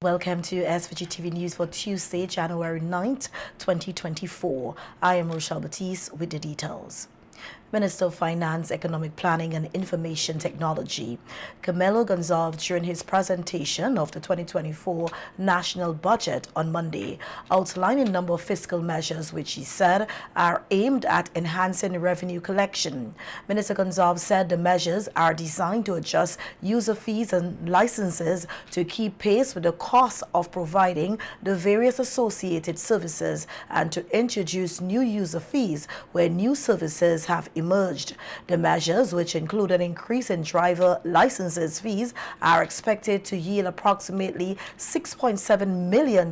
Welcome to SVG-TV News for Tuesday, January 9th, 2024. I am Rochelle Batiste with the details. Minister of Finance, Economic Planning and Information Technology, Camilo Gonzalez, during his presentation of the 2024 national budget on Monday, outlined a number of fiscal measures which he said are aimed at enhancing revenue collection. Minister Gonzalez said the measures are designed to adjust user fees and licenses to keep pace with the cost of providing the various associated services and to introduce new user fees where new services have emerged. The measures, which include an increase in driver licenses fees, are expected to yield approximately $6.7 million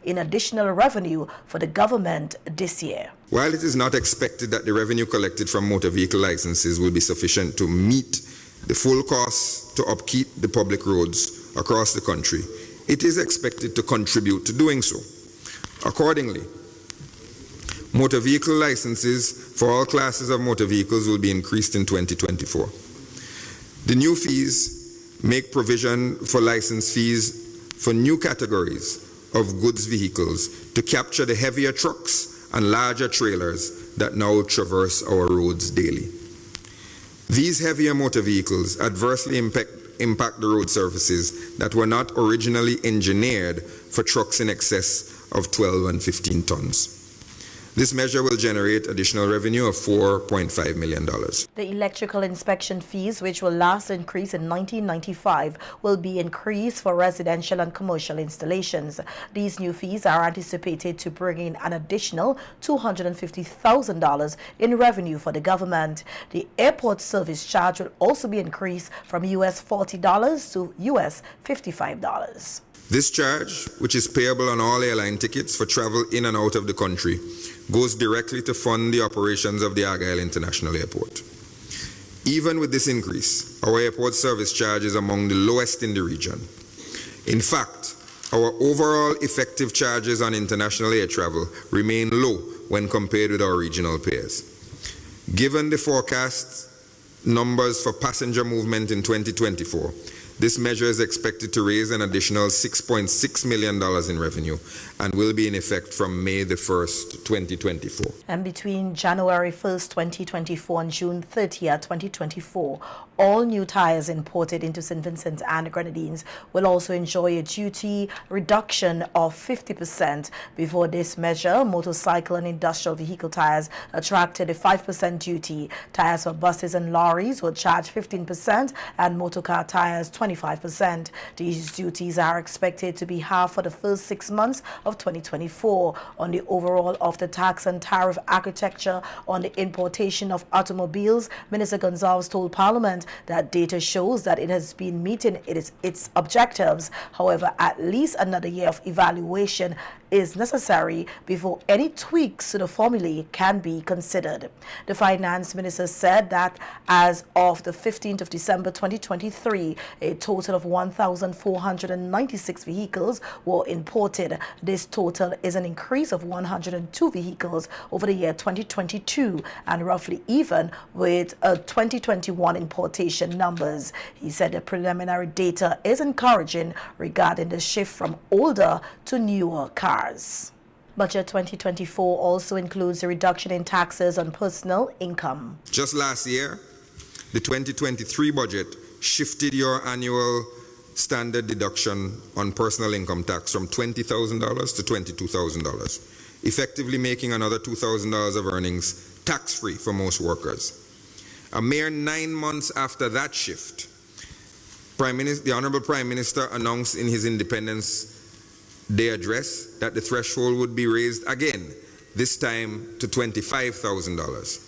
in additional revenue for the government this year. While it is not expected that the revenue collected from motor vehicle licenses will be sufficient to meet the full costs to upkeep the public roads across the country, it is expected to contribute to doing so. Accordingly, motor vehicle licenses for all classes of motor vehicles will be increased in 2024. The new fees make provision for license fees for new categories of goods vehicles to capture the heavier trucks and larger trailers that now traverse our roads daily. These heavier motor vehicles adversely impact the road surfaces that were not originally engineered for trucks in excess of 12 and 15 tons. This measure will generate additional revenue of $4.5 million. The electrical inspection fees, which will last increase in 1995, will be increased for residential and commercial installations. These new fees are anticipated to bring in an additional $250,000 in revenue for the government. The airport service charge will also be increased from US $40 to US $55. This charge, which is payable on all airline tickets for travel in and out of the country, goes directly to fund the operations of the Argyle International Airport. Even with this increase, our airport service charge is among the lowest in the region. In fact, our overall effective charges on international air travel remain low when compared with our regional peers. Given the forecast numbers for passenger movement in 2024, this measure is expected to raise an additional $6.6 million in revenue and will be in effect from May the 1st, 2024. And between January 1st, 2024 and June 30th, 2024, all new tires imported into St. Vincent and Grenadines will also enjoy a duty reduction of 50%. Before this measure, motorcycle and industrial vehicle tires attracted a 5% duty. Tires for buses and lorries will charge 15% and motorcar tires 25%. These duties are expected to be half for the first 6 months of 2024. On the overall of the tax and tariff architecture on the importation of automobiles, Minister Gonzalez told Parliament that data shows that it has been meeting its objectives. However, at least another year of evaluation is necessary before any tweaks to the formulae can be considered. The finance minister said that as of the 15th of December 2023, a total of 1,496 vehicles were imported. This total is an increase of 102 vehicles over the year 2022 and roughly even with 2021 importation numbers. He said the preliminary data is encouraging regarding the shift from older to newer cars. Budget 2024 also includes a reduction in taxes on personal income. Just last year, the 2023 budget shifted your annual standard deduction on personal income tax from $20,000 to $22,000, effectively making another $2,000 of earnings tax-free for most workers. A mere 9 months after that shift, the Honorable Prime Minister announced in his Independence Day address that the threshold would be raised again, this time to $25,000.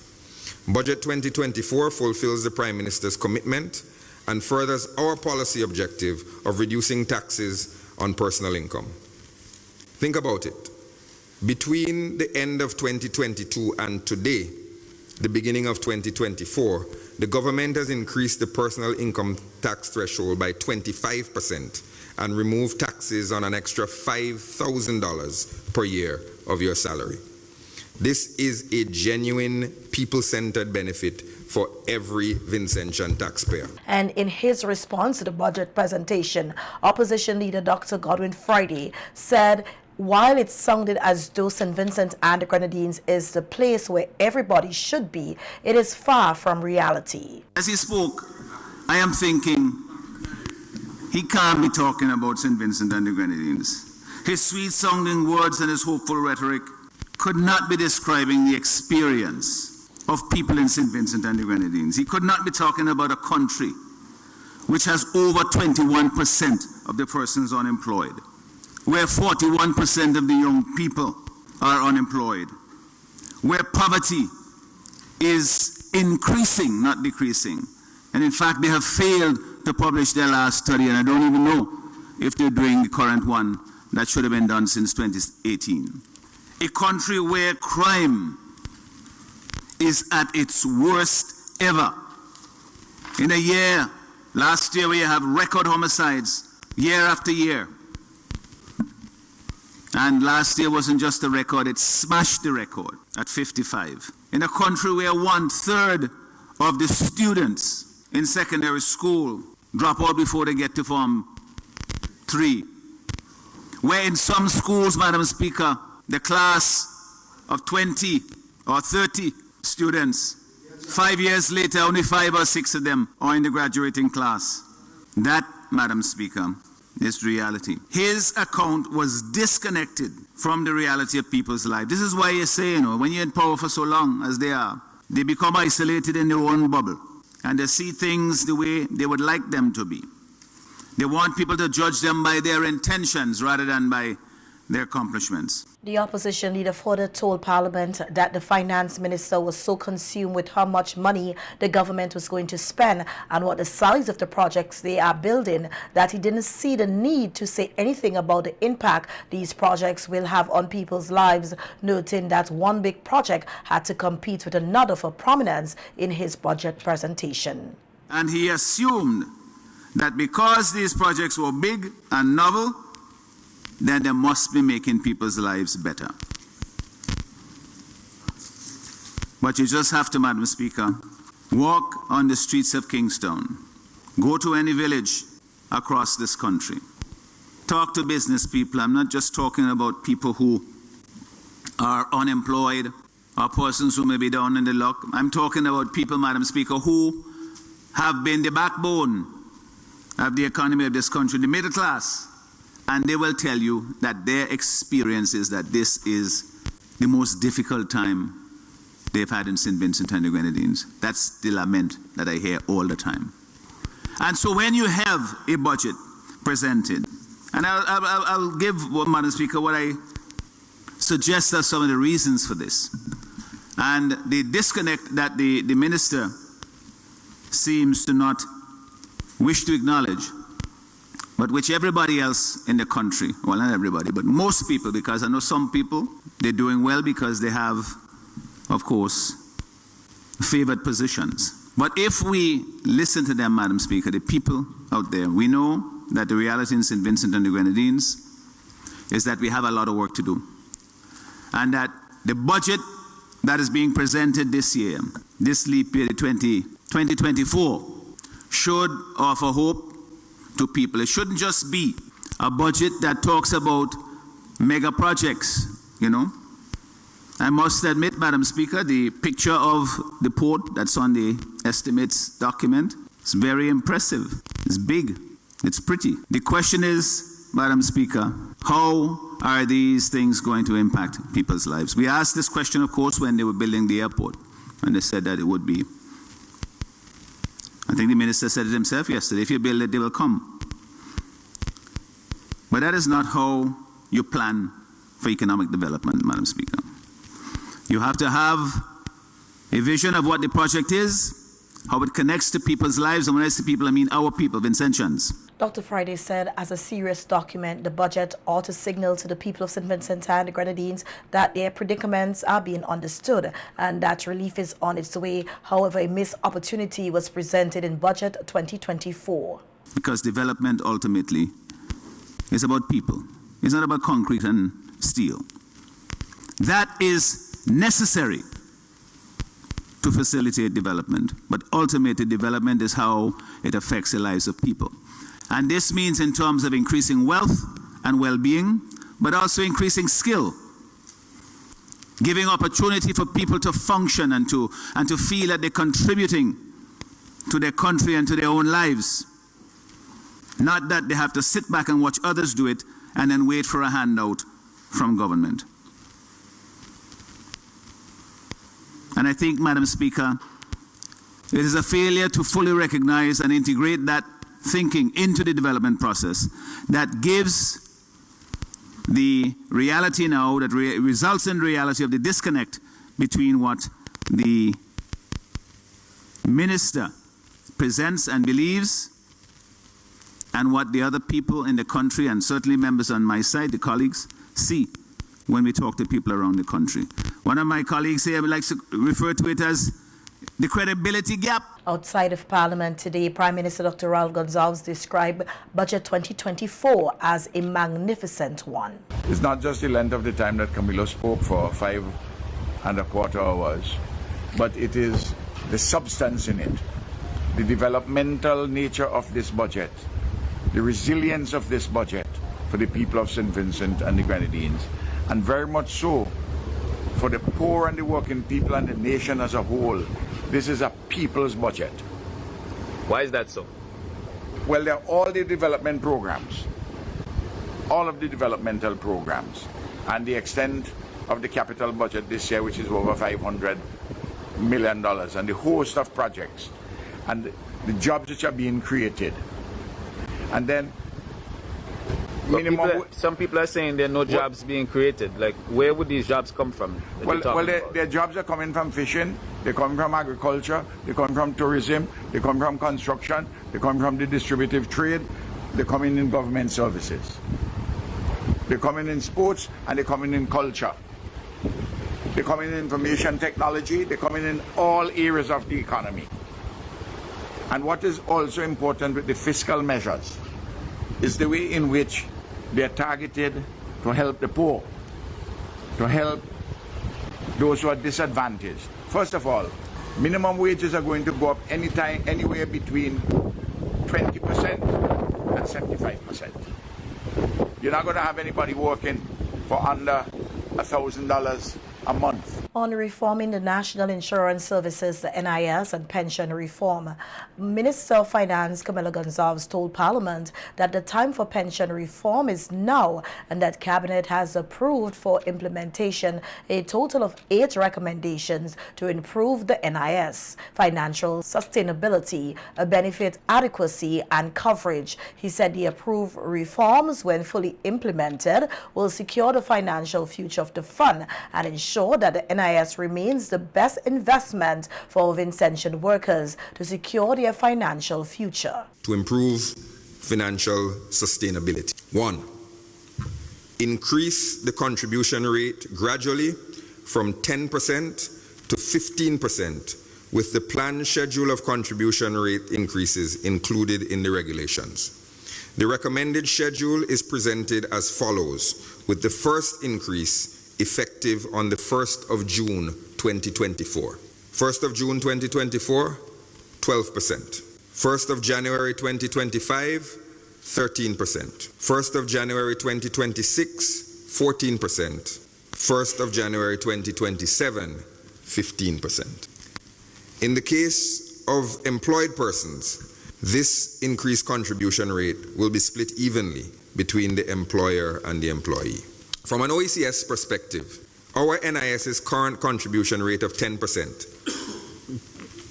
Budget 2024 fulfills the Prime Minister's commitment and furthers our policy objective of reducing taxes on personal income. Think about it. Between the end of 2022 and today, the beginning of 2024, the government has increased the personal income tax threshold by 25% and removed taxes on an extra $5,000 per year of your salary. This is a genuine people-centered benefit for every Vincentian taxpayer. And in his response to the budget presentation, Opposition Leader Dr. Godwin Friday said while it sounded as though St. Vincent and the Grenadines is the place where everybody should be, it is far from reality. As he spoke, I am thinking he can't be talking about St. Vincent and the Grenadines. His sweet-sounding words and his hopeful rhetoric could not be describing the experience of people in St. Vincent and the Grenadines. He could not be talking about a country which has over 21% of the persons unemployed, where 41% of the young people are unemployed, where poverty is increasing, not decreasing. And in fact, they have failed to publish their last study, and I don't even know if they're doing the current one that should have been done since 2018. A country where crime is at its worst ever. In a year, last year we have record homicides, year after year. And last year wasn't just a record, it smashed the record at 55. In a country where 1/3 of the students in secondary school drop out before they get to Form 3. Where in some schools, Madam Speaker, the class of 20 or 30 students, 5 years later, only 5 or 6 of them are in the graduating class. That, Madam Speaker, is reality. His account was disconnected from the reality of people's lives. This is why you say, when you're in power for so long as they are, they become isolated in their own bubble. And they see things the way they would like them to be. They want people to judge them by their intentions rather than by their accomplishments. The opposition leader further told Parliament that the finance minister was so consumed with how much money the government was going to spend and what the size of the projects they are building that he didn't see the need to say anything about the impact these projects will have on people's lives, noting that one big project had to compete with another for prominence in his budget presentation. And he assumed that because these projects were big and novel, then they must be making people's lives better. But you just have to, Madam Speaker, walk on the streets of Kingston, go to any village across this country, talk to business people. I'm not just talking about people who are unemployed or persons who may be down in the luck. I'm talking about people, Madam Speaker, who have been the backbone of the economy of this country, the middle class. And they will tell you that their experience is that this is the most difficult time they've had in St. Vincent and the Grenadines. That's the lament that I hear all the time. And so when you have a budget presented, and I'll give, Madam Speaker, what I suggest are some of the reasons for this. And the disconnect that the minister seems to not wish to acknowledge, but which everybody else in the country, well, not everybody, but most people, because I know some people, they're doing well because they have, of course, favored positions. But if we listen to them, Madam Speaker, the people out there, we know that the reality in St. Vincent and the Grenadines is that we have a lot of work to do. And that the budget that is being presented this year, this leap year, 2024, should offer hope to people. It shouldn't just be a budget that talks about mega projects, I must admit, Madam Speaker, the picture of the port that's on the estimates document is very impressive. It's big. It's pretty. The question is, Madam Speaker, how are these things going to impact people's lives? We asked this question, of course, when they were building the airport, and they said that it would be. I think the minister said it himself yesterday, if you build it, they will come. But that is not how you plan for economic development, Madam Speaker. You have to have a vision of what the project is, how it connects to people's lives, and when I say people, I mean our people, Vincentians. Dr. Friday said, as a serious document, the budget ought to signal to the people of St. Vincent and the Grenadines that their predicaments are being understood and that relief is on its way. However, a missed opportunity was presented in Budget 2024. Because development ultimately is about people. It's not about concrete and steel. That is necessary. to facilitate development. But ultimately, development is how it affects the lives of people. And this means in terms of increasing wealth and well-being, but also increasing skill, giving opportunity for people to function and to feel that they're contributing to their country and to their own lives. Not that they have to sit back and watch others do it and then wait for a handout from government. And I think, Madam Speaker, it is a failure to fully recognize and integrate that thinking into the development process that gives the reality now, that results in reality of the disconnect between what the minister presents and believes and what the other people in the country, and certainly members on my side, the colleagues, see when we talk to people around the country. One of my colleagues here would like to refer to it as the credibility gap. Outside of Parliament today, Prime Minister Dr. Raul Gonzalez described Budget 2024 as a magnificent one. It's not just the length of the time that Camilo spoke for 5.25 hours, but it is the substance in it, the developmental nature of this budget, the resilience of this budget for the people of St. Vincent and the Grenadines, and very much so for the poor and the working people and the nation as a whole. This is a people's budget. Why is that so? Well, there are all the development programs, all of the developmental programs, and the extent of the capital budget this year, which is over $500 million, and the host of projects, and the jobs which are being created. And then some people are saying there are no jobs being created. Like, where would these jobs come from? Their jobs are coming from fishing, they come from agriculture, they come from tourism, they come from construction, they come from the distributive trade, they come in government services. They come in sports, and they come in culture. They come in information technology, they come in all areas of the economy. And what is also important with the fiscal measures is the way in which they are targeted to help the poor, to help those who are disadvantaged. First of all, minimum wages are going to go up anywhere between 20% and 75%. You're not going to have anybody working for under $1,000 a month. On reforming the National Insurance Services, the NIS, and pension reform, Minister of Finance Camilo Gonzalez told Parliament that the time for pension reform is now and that Cabinet has approved for implementation a total of 8 recommendations to improve the NIS, financial sustainability, benefit adequacy, and coverage. He said the approved reforms, when fully implemented, will secure the financial future of the fund and ensure that the NIS remains the best investment for Vincentian workers to secure their financial future. To improve financial sustainability. 1. Increase the contribution rate gradually from 10% to 15% with the planned schedule of contribution rate increases included in the regulations. The recommended schedule is presented as follows, with the first increase effective on the 1st of June 2024. 1st of June 2024, 12%. 1st of January 2025, 13%. 1st of January 2026, 14%. 1st of January 2027, 15%. In the case of employed persons, this increased contribution rate will be split evenly between the employer and the employee. From an OECS perspective, our NIS's current contribution rate of 10%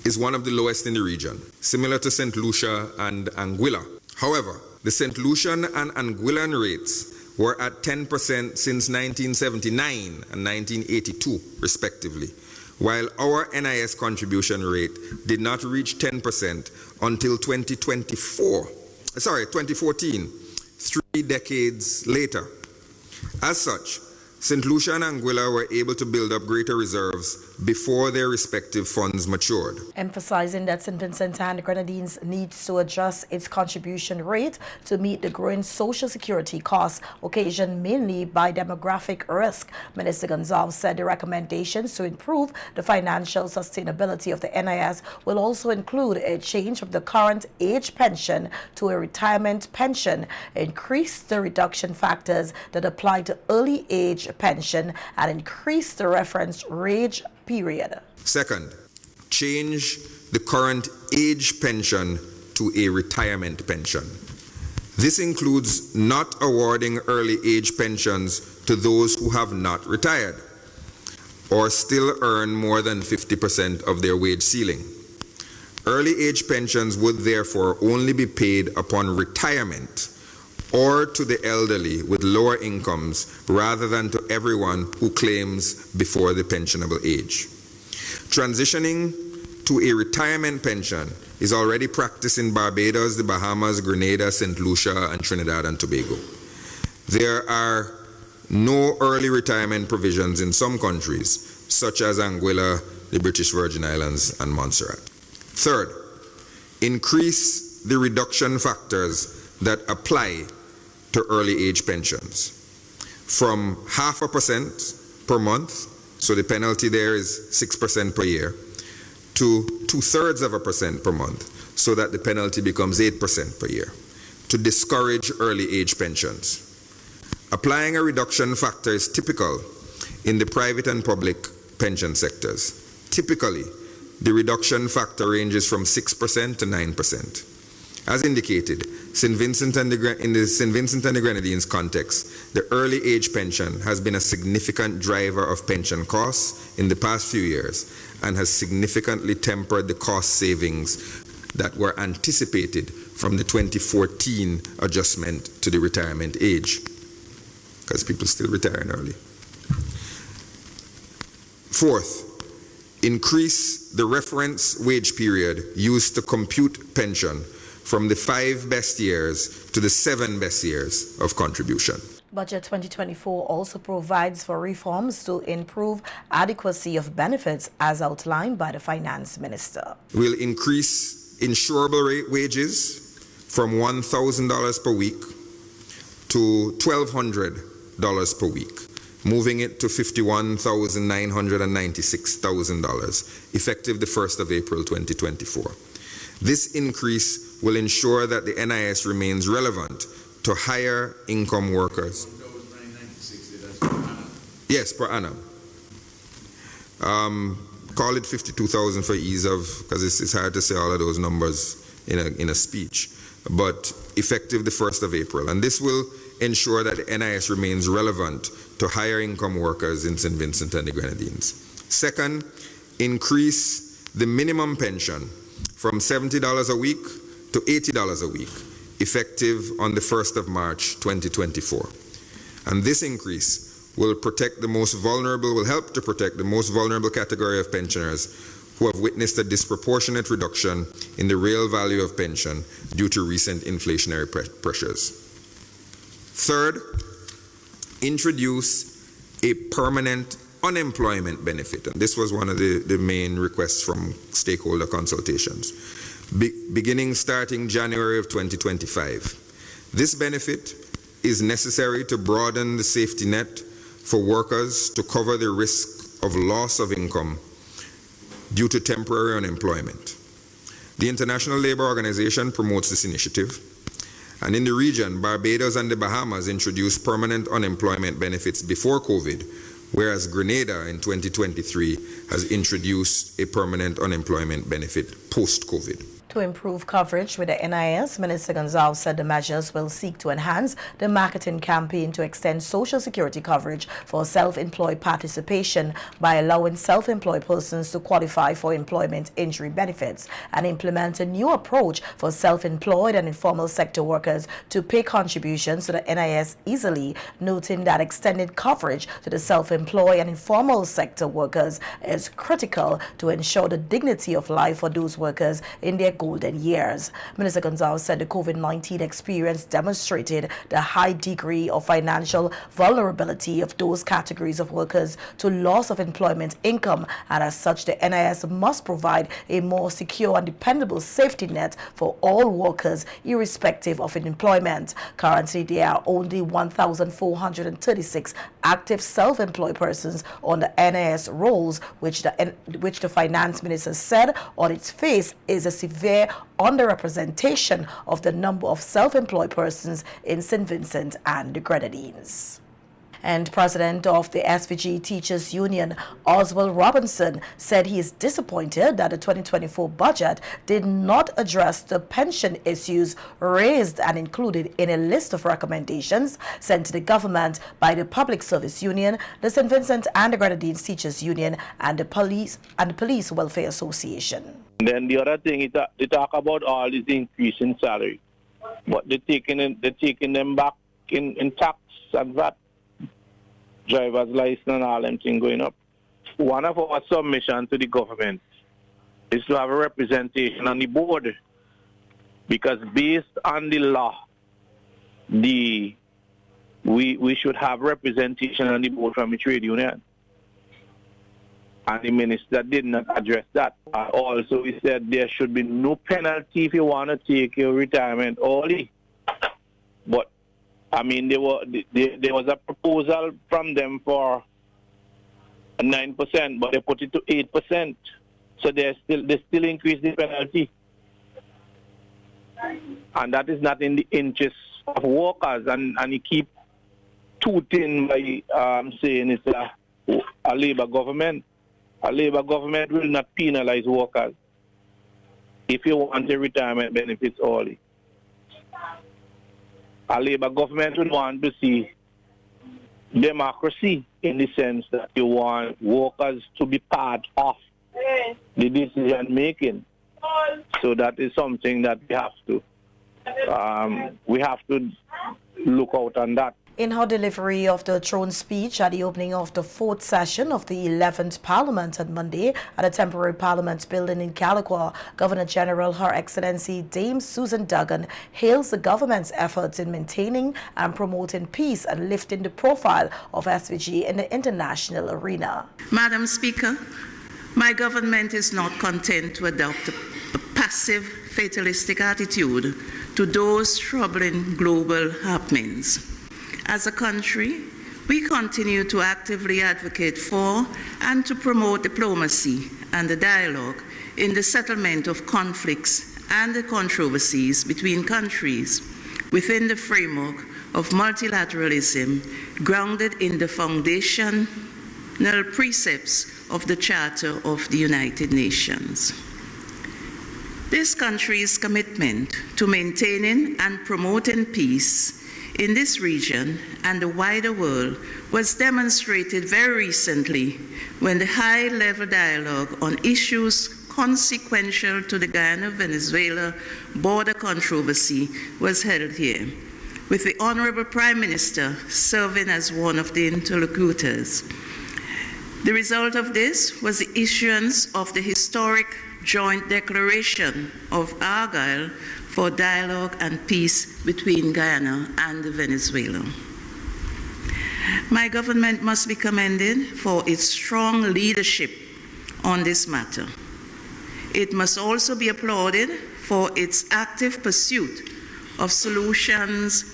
is one of the lowest in the region, similar to St. Lucia and Anguilla. However, the St. Lucian and Anguillan rates were at 10% since 1979 and 1982, respectively, while our NIS contribution rate did not reach 10% until 2014, 3 decades later. As such, St. Lucia and Anguilla were able to build up greater reserves before their respective funds matured. Emphasizing that St. Vincent and the Grenadines needs to adjust its contribution rate to meet the growing social security costs occasioned mainly by demographic risk. Minister Gonzalez said the recommendations to improve the financial sustainability of the NIS will also include a change from the current age pension to a retirement pension, increase the reduction factors that apply to early age pension, and increase the reference wage period. Second, change the current age pension to a retirement pension. This includes not awarding early age pensions to those who have not retired or still earn more than 50% of their wage ceiling. Early age pensions would therefore only be paid upon retirement or to the elderly with lower incomes rather than to everyone who claims before the pensionable age. Transitioning to a retirement pension is already practiced in Barbados, the Bahamas, Grenada, St. Lucia, and Trinidad and Tobago. There are no early retirement provisions in some countries, such as Anguilla, the British Virgin Islands, and Montserrat. Third, increase the reduction factors that apply to early age pensions from 0.5% per month, so the penalty there is 6% per year, to 0.75% per month, so that the penalty becomes 8% per year, to discourage early age pensions. Applying a reduction factor is typical in the private and public pension sectors. Typically, the reduction factor ranges from 6% to 9%. As indicated, in the St. Vincent and the Grenadines context, the early age pension has been a significant driver of pension costs in the past few years and has significantly tempered the cost savings that were anticipated from the 2014 adjustment to the retirement age, because people still retiring early. Fourth, increase the reference wage period used to compute pension from the 5 best years to the 7 best years of contribution. Budget 2024 also provides for reforms to improve adequacy of benefits as outlined by the Finance Minister. We'll increase insurable rate wages from $1,000 per week to $1,200 per week, moving it to $51,996,000, effective the 1st of April 2024. This increase will ensure that the NIS remains relevant to higher income workers. Yes, per annum. Call it 52,000 for ease of, because it's hard to say all of those numbers in a speech, but effective the 1st of April. And this will ensure that the NIS remains relevant to higher income workers in St. Vincent and the Grenadines. Second, increase the minimum pension from $70 a week to $80 a week, effective on the 1st of March 2024. And this increase will help to protect the most vulnerable category of pensioners who have witnessed a disproportionate reduction in the real value of pension due to recent inflationary pressures. Third, introduce a permanent unemployment benefit. And this was one of the main requests from stakeholder consultations. Starting January of 2025. This benefit is necessary to broaden the safety net for workers to cover the risk of loss of income due to temporary unemployment. The International Labour Organization promotes this initiative, and in the region, Barbados and the Bahamas introduced permanent unemployment benefits before COVID, whereas Grenada in 2023 has introduced a permanent unemployment benefit post-COVID. To improve coverage with the NIS, Minister Gonzalez said the measures will seek to enhance the marketing campaign to extend Social Security coverage for self-employed participation by allowing self-employed persons to qualify for employment injury benefits, and implement a new approach for self-employed and informal sector workers to pay contributions to the NIS easily, noting that extended coverage to the self-employed and informal sector workers is critical to ensure the dignity of life for those workers in their golden years. Minister Gonzalez said the COVID-19 experience demonstrated the high degree of financial vulnerability of those categories of workers to loss of employment income, and as such the NIS must provide a more secure and dependable safety net for all workers irrespective of employment. Currently there are only 1,436 active self-employed persons on the NIS rolls, which the finance minister said on its face is a severe underrepresentation of the number of self-employed persons in St. Vincent and the Grenadines. And President of the SVG Teachers Union, Oswald Robinson, said he is disappointed that the 2024 budget did not address the pension issues raised and included in a list of recommendations sent to the government by the Public Service Union, the St. Vincent and the Grenadines Teachers Union, and the Police Welfare Association. Then the other thing is that they talk about all this increase in salary, but they're taking them back in tax and VAT. Driver's license and all them things going up. One of our submissions to the government is to have a representation on the board, because based on the law, we should have representation on the board from the trade union. And the minister did not address that. Also, he said there should be no penalty if you want to take your retirement early. But I mean, there was a proposal from them for 9%, but they put it to 8%. So they still increase the penalty, and that is not in the interest of workers. And he keep tooting by saying it's a Labour government. A Labour government will not penalize workers if you want your retirement benefits early. A Labour government would want to see democracy in the sense that you want workers to be part of the decision making. So that is something that we have to look out on that. In her delivery of the throne speech at the opening of the fourth session of the 11th Parliament on Monday at a temporary Parliament building in Caliqua, Governor General Her Excellency Dame Susan Duggan hails the government's efforts in maintaining and promoting peace and lifting the profile of SVG in the international arena. Madam Speaker, my government is not content to adopt a passive, fatalistic attitude to those troubling global happenings. As a country, we continue to actively advocate for and to promote diplomacy and the dialogue in the settlement of conflicts and the controversies between countries within the framework of multilateralism grounded in the foundational precepts of the Charter of the United Nations. This country's commitment to maintaining and promoting peace in this region and the wider world was demonstrated very recently when the high-level dialogue on issues consequential to the Guyana-Venezuela border controversy was held here, with the Honorable Prime Minister serving as one of the interlocutors. The result of this was the issuance of the historic Joint Declaration of Argyll for dialogue and peace between Guyana and Venezuela. My government must be commended for its strong leadership on this matter. It must also be applauded for its active pursuit of solutions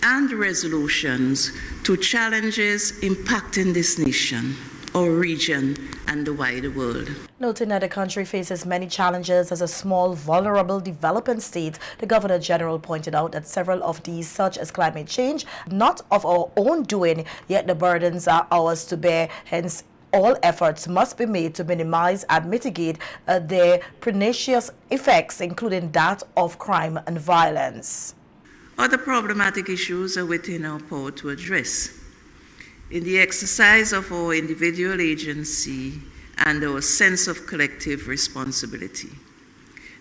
and resolutions to challenges impacting this nation, our region, and the wider world. Noting that the country faces many challenges as a small, vulnerable, developing state, the Governor General pointed out that several of these, such as climate change, not of our own doing, yet the burdens are ours to bear. Hence, all efforts must be made to minimize and mitigate their pernicious effects, including that of crime and violence. Other problematic issues are within our power to address. In the exercise of our individual agency and our sense of collective responsibility.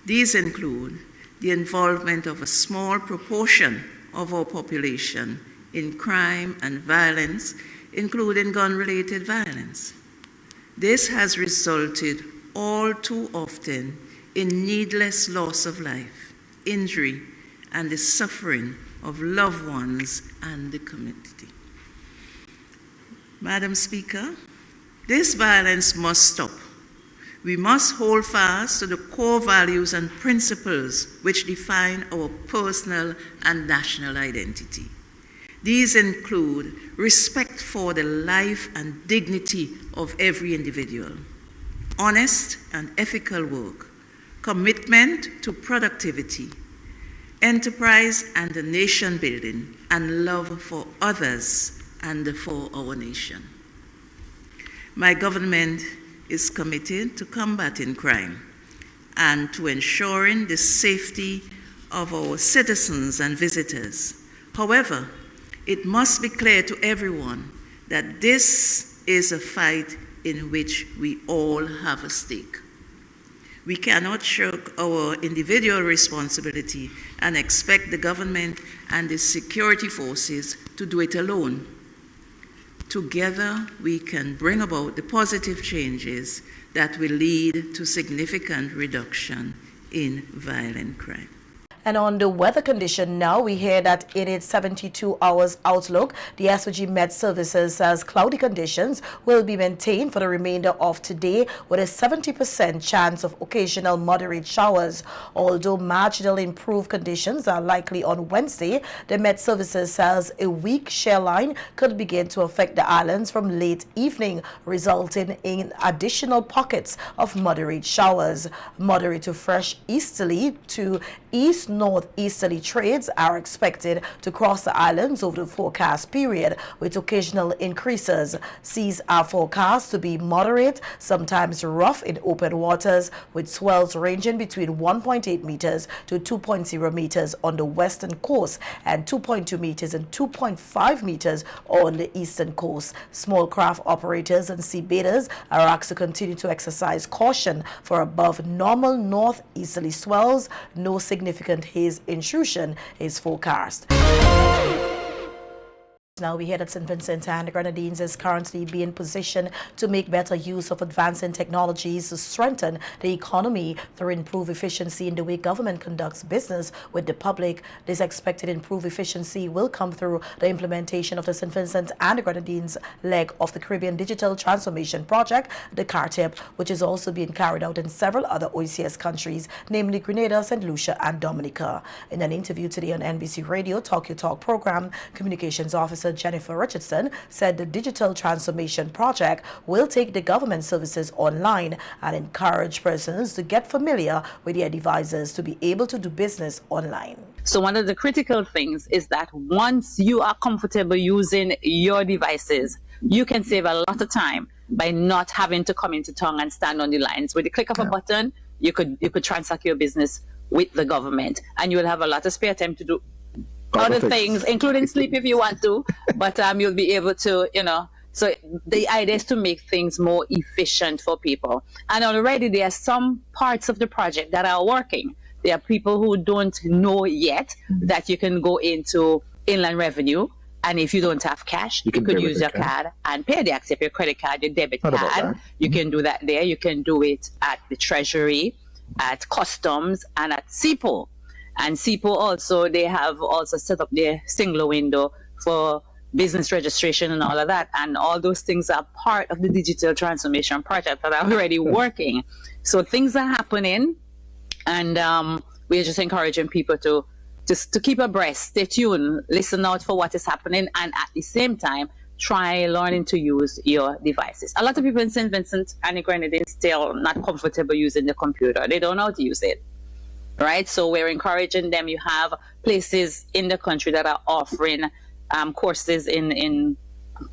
These include the involvement of a small proportion of our population in crime and violence, including gun-related violence. This has resulted all too often in needless loss of life, injury, and the suffering of loved ones and the community. Madam Speaker, this violence must stop. We must hold fast to the core values and principles which define our personal and national identity. These include respect for the life and dignity of every individual, honest and ethical work, commitment to productivity, enterprise and nation building, and love for others and for our nation. My government is committed to combating crime and to ensuring the safety of our citizens and visitors. However, it must be clear to everyone that this is a fight in which we all have a stake. We cannot shirk our individual responsibility and expect the government and the security forces to do it alone. Together, we can bring about the positive changes that will lead to significant reduction in violent crime. And on the weather condition now, we hear that in its 72 hours outlook, the SVG Met Services says cloudy conditions will be maintained for the remainder of today with a 70% chance of occasional moderate showers. Although marginally improved conditions are likely on Wednesday, the Met Services says a weak shear line could begin to affect the islands from late evening, resulting in additional pockets of moderate showers. Moderate to fresh easterly to east-northeasterly trades are expected to cross the islands over the forecast period, with occasional increases. Seas are forecast to be moderate, sometimes rough in open waters, with swells ranging between 1.8 meters to 2.0 meters on the western coast and 2.2 meters and 2.5 meters on the eastern coast. Small craft operators and sea bathers are asked to continue to exercise caution for above normal northeasterly swells. No significant haze intrusion is forecast. Now we hear that St. Vincent and the Grenadines is currently being positioned to make better use of advancing technologies to strengthen the economy through improved efficiency in the way government conducts business with the public. This expected improved efficiency will come through the implementation of the St. Vincent and the Grenadines leg of the Caribbean Digital Transformation Project, the CARTIP, which is also being carried out in several other OECS countries, namely Grenada, St. Lucia, and Dominica. In an interview today on NBC Radio Talk Your Talk program, Communications Officer Jennifer Richardson said the Digital Transformation Project will take the government services online and encourage persons to get familiar with their devices to be able to do business online. So one of the critical things is that once you are comfortable using your devices, you can save a lot of time by not having to come into town and stand on the lines. With the click of a button, you could transact your business with the government, and you will have a lot of spare time to do other things, including sleep if you want to, but you'll be able to, so the idea is to make things more efficient for people. And already there are some parts of the project that are working. There are people who don't know yet that you can go into inland revenue, and if you don't have cash, you could use your card and pay. They accept your credit card, your debit card. You can do that there. You can do it at the Treasury, at Customs, and at SIPO. And SIPO also, they have also set up their single window for business registration and all of that. And all those things are part of the digital transformation project that are already working. So things are happening, and we're just encouraging people to keep abreast, stay tuned, listen out for what is happening, and at the same time, try learning to use your devices. A lot of people in St. Vincent and the Grenadines still not comfortable using the computer. They don't know how to use it. Right, so we're encouraging them. You have places in the country that are offering courses in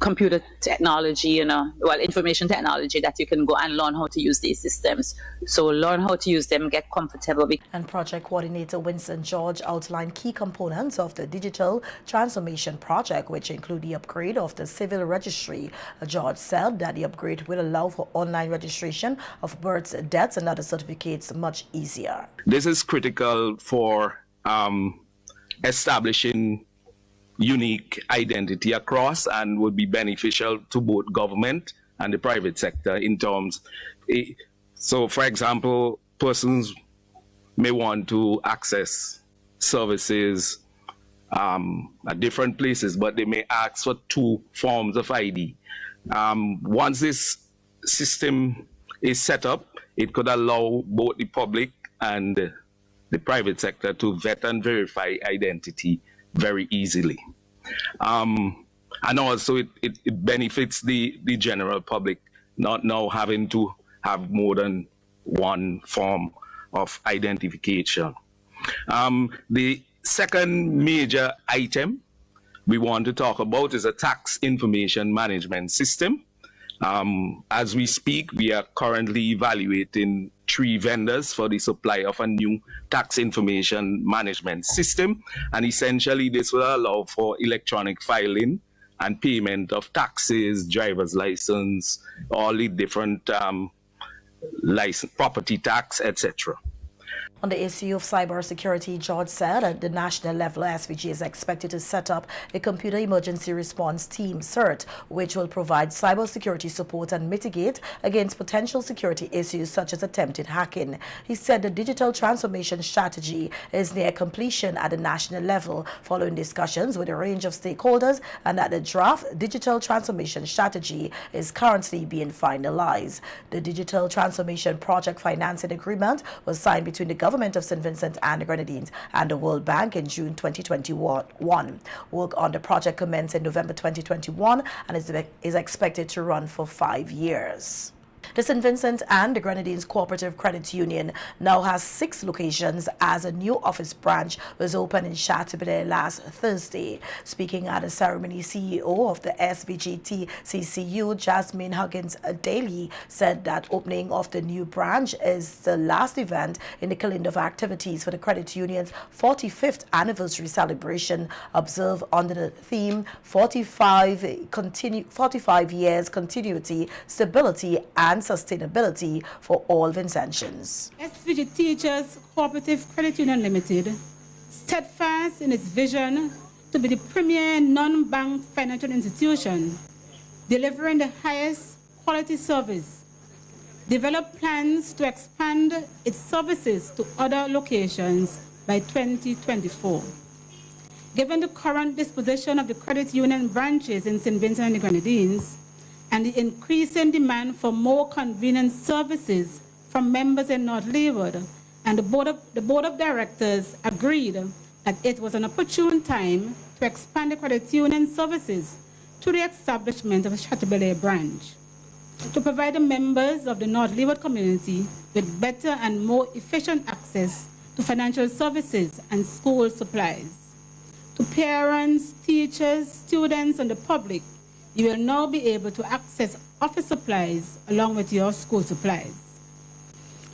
computer technology, information technology, that you can go and learn how to use these systems. So learn how to use them, get comfortable. And project coordinator Winston George outlined key components of the digital transformation project, which include the upgrade of the civil registry. George said that the upgrade will allow for online registration of births, deaths, and other certificates much easier. This is critical for establishing unique identity across, and would be beneficial to both government and the private sector in terms. So, for example, persons may want to access services at different places, but they may ask for 2 forms of ID. Once this system is set up, it could allow both the public and the private sector to vet and verify identity very easily. And also it benefits the general public, not now having to have more than 1 form of identification. The second major item we want to talk about is a tax information management system. As we speak, we are currently evaluating 3 vendors for the supply of a new tax information management system. And essentially, this will allow for electronic filing and payment of taxes, driver's license, all the different license, property tax, etc. On the issue of cybersecurity, George said at the national level, SVG is expected to set up a Computer Emergency Response Team, CERT, which will provide cybersecurity support and mitigate against potential security issues such as attempted hacking. He said the digital transformation strategy is near completion at the national level following discussions with a range of stakeholders, and that the draft digital transformation strategy is currently being finalized. The digital transformation project financing agreement was signed between the government of St. Vincent and the Grenadines and the World Bank in June 2021. Work on the project commenced in November 2021 and is expected to run for 5 years. The St. Vincent and the Grenadines Cooperative Credit Union now has 6 locations as a new office branch was opened in Chateaubriand last Thursday. Speaking at a ceremony, CEO of the SVG-TCCU, Jasmine Huggins Daly, said that opening of the new branch is the last event in the calendar of activities for the credit union's 45th anniversary celebration, observed under the theme 45 years continuity, stability and sustainability for all Vincentians. SVG Teachers Cooperative Credit Union Limited, steadfast in its vision to be the premier non-bank financial institution, delivering the highest quality service, develop plans to expand its services to other locations by 2024. Given the current disposition of the credit union branches in St. Vincent and the Grenadines, and the increasing demand for more convenient services from members in North Leeward, and the board of directors agreed that it was an opportune time to expand the credit union services to the establishment of a Chateaubriand branch, to provide the members of the North Leeward community with better and more efficient access to financial services and school supplies. To parents, teachers, students, and the public, you will now be able to access office supplies along with your school supplies.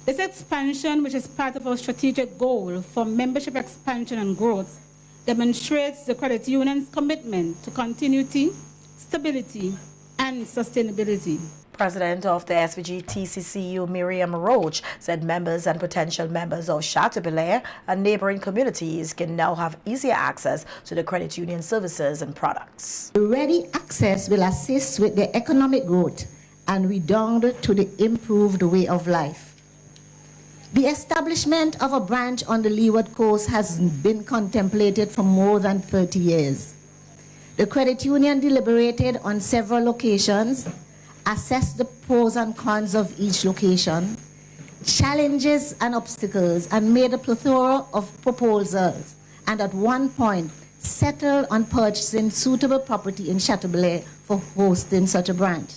This expansion, which is part of our strategic goal for membership expansion and growth, demonstrates the credit union's commitment to continuity, stability, and sustainability. President of the SVG-TCCU, Miriam Roach, said members and potential members of Chateaubriand and neighboring communities can now have easier access to the credit union services and products. Ready access will assist with the economic growth and redound to the improved way of life. The establishment of a branch on the Leeward Coast has been contemplated for more than 30 years. The credit union deliberated on several locations, assess the pros and cons of each location, challenges and obstacles, and made a plethora of proposals, and at one point settled on purchasing suitable property in Chateaubriand for hosting such a branch.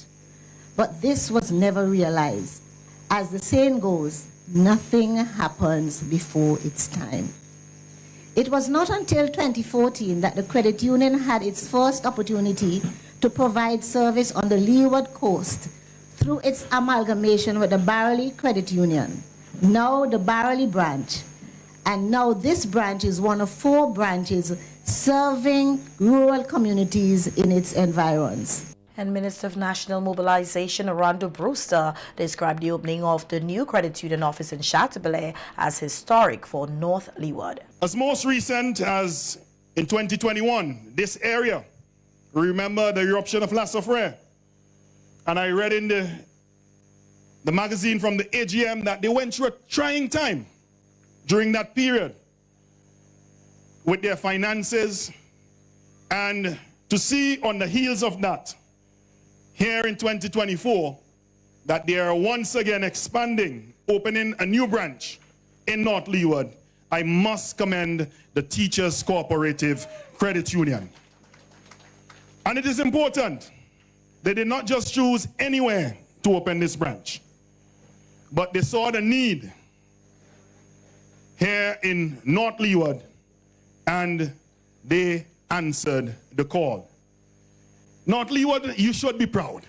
But this was never realized. As the saying goes, nothing happens before its time. It was not until 2014 that the credit union had its first opportunity to provide service on the Leeward Coast through its amalgamation with the Barreley Credit Union, now the Barreley branch. And now this branch is one of 4 branches serving rural communities in its environs. And Minister of National Mobilization, Orlando Brewster, described the opening of the new credit union office in Chateaubriand as historic for North Leeward. As most recent as in 2021, this area, remember the eruption of La Soufrière, and I read in the magazine from the AGM that they went through a trying time. during that period with their finances, and to see on the heels of that, here in 2024, that they are once again expanding, opening a new branch in North Leeward, I must commend the Teachers Cooperative Credit Union. And it is important, they did not just choose anywhere to open this branch, but they saw the need here in North Leeward, and they answered the call. North Leeward, you should be proud.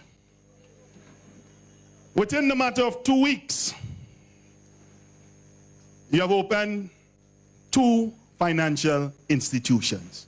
Within the matter of 2 weeks, you have opened 2 financial institutions.